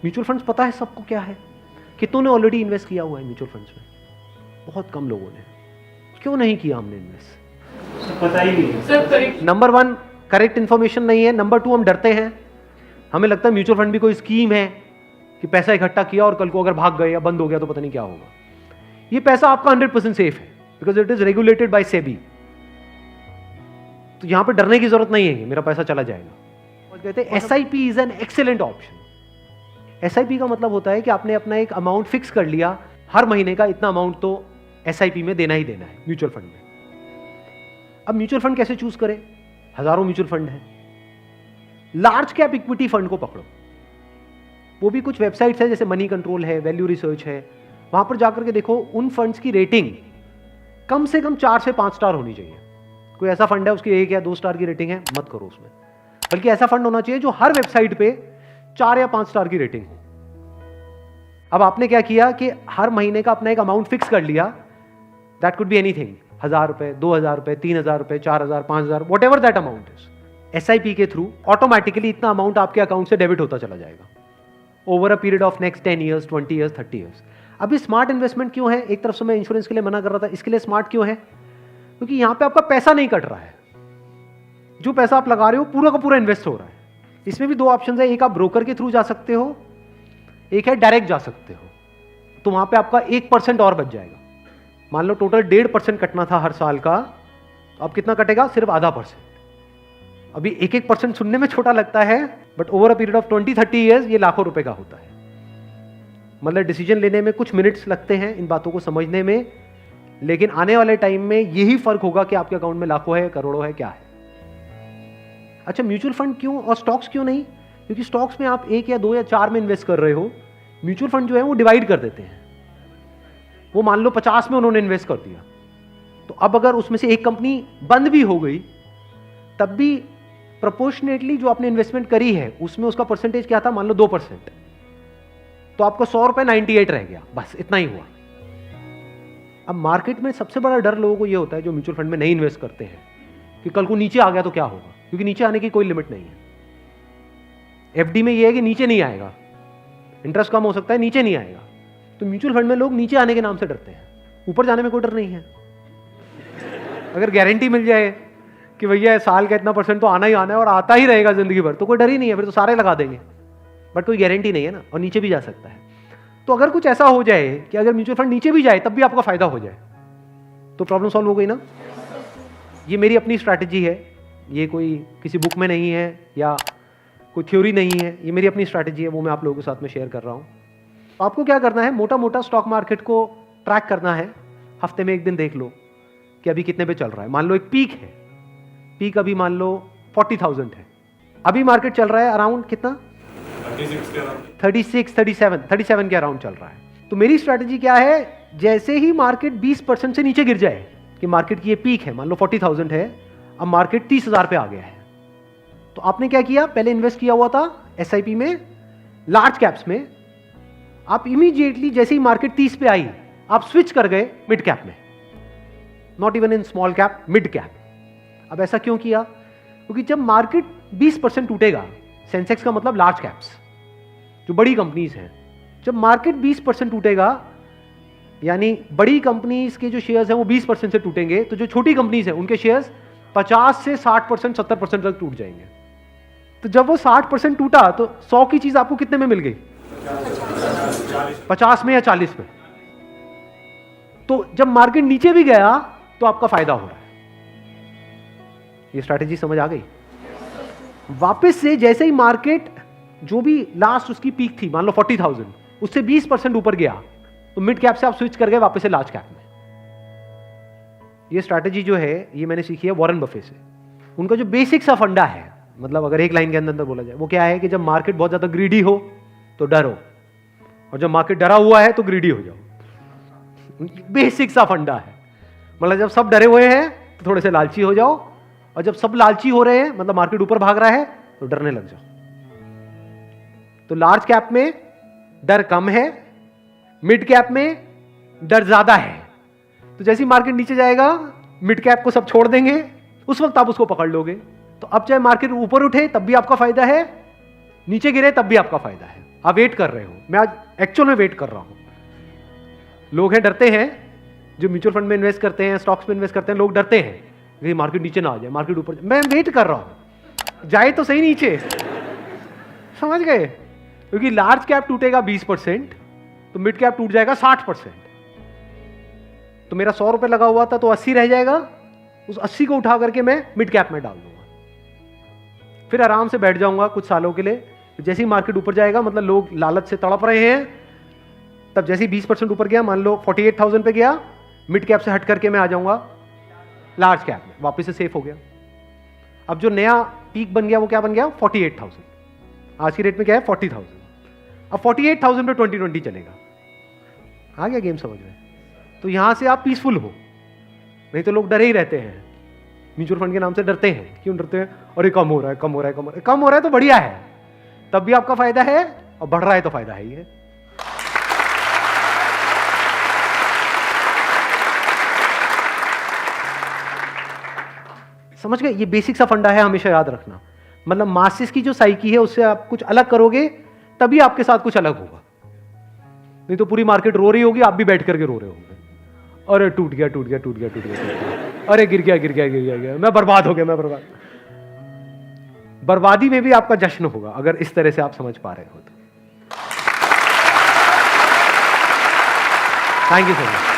Mutual funds पता है सबको क्या है? कितनों ने ऑलरेडी इन्वेस्ट किया हुआ है म्यूचुअल फंड्स में? बहुत कम लोगों ने। क्यों नहीं किया हमने इन्वेस्ट? पता ही नहीं है सर। नंबर 1 करेक्ट इन्फॉर्मेशन नहीं है। नंबर 2 हम डरते हैं। हमें लगता है म्यूचुअल फंड भी कोई स्कीम है कि पैसा इकट्ठा किया और कल को अगर भाग गए या बंद हो गया तो पता नहीं क्या होगा। ये पैसा आपका 100% सेफ है because it is regulated by SEBI. तो यहां पे डरने की जरूरत नहीं है कि मेरा पैसा चला जाएगा। और कहते हैं SIP is an excellent option. SIP का मतलब होता है कि आपने अपना एक अमाउंट फिक्स कर लिया, हर महीने का इतना अमाउंट तो SIP में देना ही देना है म्यूचुअल फंड में। अब म्यूचुअल फंड कैसे चूज करें? हजारों म्यूचुअल फंड है। लार्ज कैप इक्विटी फंड को पकड़ो। वो भी कुछ वेबसाइट्स है जैसे मनी कंट्रोल है, वैल्यू रिसर्च है, वहां पर जाकर के देखो उन फंड्स की रेटिंग कम से कम 4 से 5 स्टार होनी चाहिए। कोई ऐसा फंड है उसकी 1 या 2 स्टार की रेटिंग है, मत करो उसमें। बल्कि ऐसा फंड होना चाहिए जो हर वेबसाइट पे 4 या 5 स्टार की रेटिंग हो। अब आपने क्या किया कि हर महीने का अपना एक अमाउंट फिक्स कर लिया। दैट कुड बी एनीथिंग, 1000 रुपए, 2000 रुपए, 3000 रुपए, 4000, 5000, what ever that amount is. SIP के थ्रू ऑटोमेटिकली इतना अमाउंट आपके अकाउंट से डेबिट होता चला जाएगा over a period of next 10 years, 20 years, 30 years. अभी स्मार्ट इन्वेस्टमेंट क्यों है? एक तरफ से मैं इंश्योरेंस के लिए मना कर रहा था, इसके लिए स्मार्ट क्यों है? क्योंकि यहां पे आपका पैसा नहीं कट रहा है। जो पैसा आप लगा रहे हो पूरा का पूरा इन्वेस्ट हो रहा है। इसमें भी 2 ऑप्शन है, एक आप ब्रोकर के थ्रू जा सकते हो, एक है डायरेक्ट जा सकते हो। तो वहां पे आपका 1% और बच जाएगा। मान लो टोटल 1.5% कटना था हर साल का, तो अब कितना कटेगा? सिर्फ आधा %। अभी 1% सुनने में छोटा लगता है, but over a period of 20-30 years ये लाखों रुपए का होता है। मतलब डिसीजन लेने में कुछ मिनट्स लगते हैं इन बातों को समझने में, लेकिन आने वाले टाइम में यही फर्क होगा कि आपके अकाउंट में लाखों है, करोड़ों है, क्या है। अच्छा, म्यूचुअल फंड क्यों और स्टॉक्स क्यों नहीं? क्योंकि स्टॉक्स में आप 1 या 2 या 4 में इन्वेस्ट कर रहे हो। म्यूचुअल फंड जो है वो डिवाइड कर देते हैं। वो मान लो 50 में उन्होंने इन्वेस्ट कर दिया, तो अब अगर उसमें से एक कंपनी बंद भी हो गई तब भी प्रोपोर्शनेटली जो आपने इन्वेस्टमेंट करी है उसमें उसका परसेंटेज क्या था? मान लो 2%, तो आपका 100 रुपए 98 रह गया, बस इतना ही हुआ। अब मार्केट में सबसे बड़ा डर लोगों को यह होता है जो म्यूचुअल फंड में नहीं इन्वेस्ट करते हैं कि कल को नीचे आ गया तो क्या होगा, क्योंकि नीचे आने की कोई लिमिट नहीं है। FD में यह है कि नीचे नहीं आएगा, इंटरेस्ट कम हो सकता है, नीचे नहीं आएगा। तो म्यूचुअल फंड में लोग नीचे आने के नाम से डरते हैं, ऊपर जाने में कोई डर नहीं है। अगर गारंटी मिल जाए कि भैया साल का इतना % तो आना ही आना है और आता ही रहेगा जिंदगी भर, तो कोई डर ही नहीं है, फिर तो सारे लगा देंगे। बट कोई गारंटी नहीं है ना, और नीचे भी जा सकता है। तो अगर कुछ ऐसा हो जाए कि अगर म्यूचुअल फंड नीचे भी जाए तब भी आपका फायदा हो जाए, तो प्रॉब्लम सॉल्व हो गई ना। ये मेरी अपनी स्ट्रैटेजी है, ये कोई किसी बुक में नहीं है या कोई थ्योरी नहीं है, ये मेरी अपनी स्ट्रैटेजी है, वो मैं आप लोगों के साथ में शेयर कर रहा हूँ। आपको क्या करना है? मोटा मोटा स्टॉक मार्केट को ट्रैक करना है। हफ्ते में एक दिन देख लो कि अभी कितने पे चल रहा है। मान लो एक पीक है, पीक अभी मान लो 40,000 है। अभी मार्केट चल रहा है अराउंड कितना? 37 के अराउंड चल रहा है। तो मेरी स्ट्रैटेजी क्या है? जैसे ही मार्केट 20% से नीचे गिर जाए कि मार्केट की ये पीक है, मान लो 40,000 है, अब मार्केट 30,000 पे आ गया है, तो आपने क्या किया? पहले इन्वेस्ट किया हुआ था SIP में, लार्ज कैप्स में। आप इमीडिएटली जैसे ही मार्केट 30 पे आई, आप स्विच कर गए मिड कैप में, not even in small cap, mid cap. अब ऐसा क्यों किया? क्योंकि जब मार्केट 20% टूटेगा, सेंसेक्स का मतलब लार्ज कैप्स जो बड़ी कंपनीज हैं, जब मार्केट 20% टूटेगा यानी बड़ी कंपनीज के जो शेयर्स हैं वो 20% से टूटेंगे, तो जो छोटी कंपनीज हैं उनके शेयर्स 50 से 60%, 70% तक टूट जाएंगे। तो जब वो 60% टूटा तो 100 की चीज आपको कितने में मिल गई? 50 में या 40 में। तो जब मार्केट नीचे भी गया तो आपका फायदा हो रहा है। ये स्ट्रैटेजी समझ आ गई? वापस से जैसे ही मार्केट जो भी लास्ट उसकी पीक थी, मान लो 40,000, उससे 20% ऊपर गया, तो मिड कैप से आप स्विच कर गए वापस से लार्ज कैप में। ये स्ट्रैटेजी जो है ये मैंने सीखी है वॉरेन बफे से। उनका जो बेसिक सा फंडा है, मतलब अगर एक लाइन के अंदर बोला जाए, वो क्या है कि जब मार्केट बहुत ज्यादा ग्रीडी हो तो डरो, और जब मार्केट डरा हुआ है तो ग्रीडी हो जाओ। बेसिक सा फंडा है। मतलब जब सब डरे हुए हैं तो थोड़े से लालची हो जाओ, और जब सब लालची हो रहे हैं, मतलब मार्केट ऊपर भाग रहा है, तो डरने लग जाओ। तो लार्ज कैप में डर कम है, मिड कैप में डर ज्यादा है। तो जैसे ही मार्केट नीचे जाएगा, मिड कैप को सब छोड़ देंगे, उस वक्त आप उसको पकड़ लोगे। तो अब चाहे मार्केट ऊपर उठे तब भी आपका फायदा है, नीचे गिरे तब भी आपका फायदा है। आप वेट कर रहे हो, मैं आज एक्चुअल में वेट कर रहा हूं। लोग हैं डरते हैं, जो म्यूचुअल फंड में इन्वेस्ट करते हैं, स्टॉक्स में इन्वेस्ट करते हैं, लोग डरते हैं कि मार्केट नीचे ना आ जाए, मार्केट ऊपर। मैं वेट कर रहा हूं, जाए तो सही नीचे, समझ गए? क्योंकि लार्ज कैप टूटेगा 20%, तो मिड कैप टूट जाएगा 60%। तो मेरा 100 रुपए लगा हुआ था तो 80 रह जाएगा, उस 80 को उठा करके मैं मिड कैप में डाल दूंगा, फिर आराम से बैठ जाऊंगा कुछ सालों के लिए। जैसे ही मार्केट ऊपर जाएगा, मतलब लोग लालच से तड़प रहे हैं, तब जैसे ही 20% ऊपर गया, मान लो 48,000 पे गया, मिड कैप से हट करके मैं आ जाऊंगा लार्ज कैप में, वापस से सेफ हो गया। अब जो नया पीक बन गया वो क्या बन गया? 48,000। आज की रेट में क्या है? 40,000। अब 48,000 पे 2020 चलेगा। आ गया गेम समझ में? तो यहां से आप पीसफुल हो, नहीं तो लोग डरे ही रहते हैं, म्यूचुअल फंड के नाम से डरते हैं। क्यों डरते हैं? अरे कम हो रहा है, कम हो रहा है, कम हो रहा है। कम हो रहा है तो बढ़िया है, तब भी आपका फायदा है, और बढ़ रहा है तो फायदा है ही है। समझ गए? ये बेसिक सा फंडा है, हमेशा याद रखना। मतलब मासिस की जो साइकी है उससे आप कुछ अलग करोगे तभी आपके साथ कुछ अलग होगा, नहीं तो पूरी मार्केट रो रही होगी, आप भी बैठ करके रो रहे होंगे, अरे टूट गया टूट गया टूट गया टूट गया, अरे गिर गया गिर गया गिर गया गिर, मैं बर्बाद हो गया, मैं बर्बाद। बर्बादी में भी आपका जश्न होगा अगर इस तरह से आप समझ पा रहे हो तो। Thank you so much.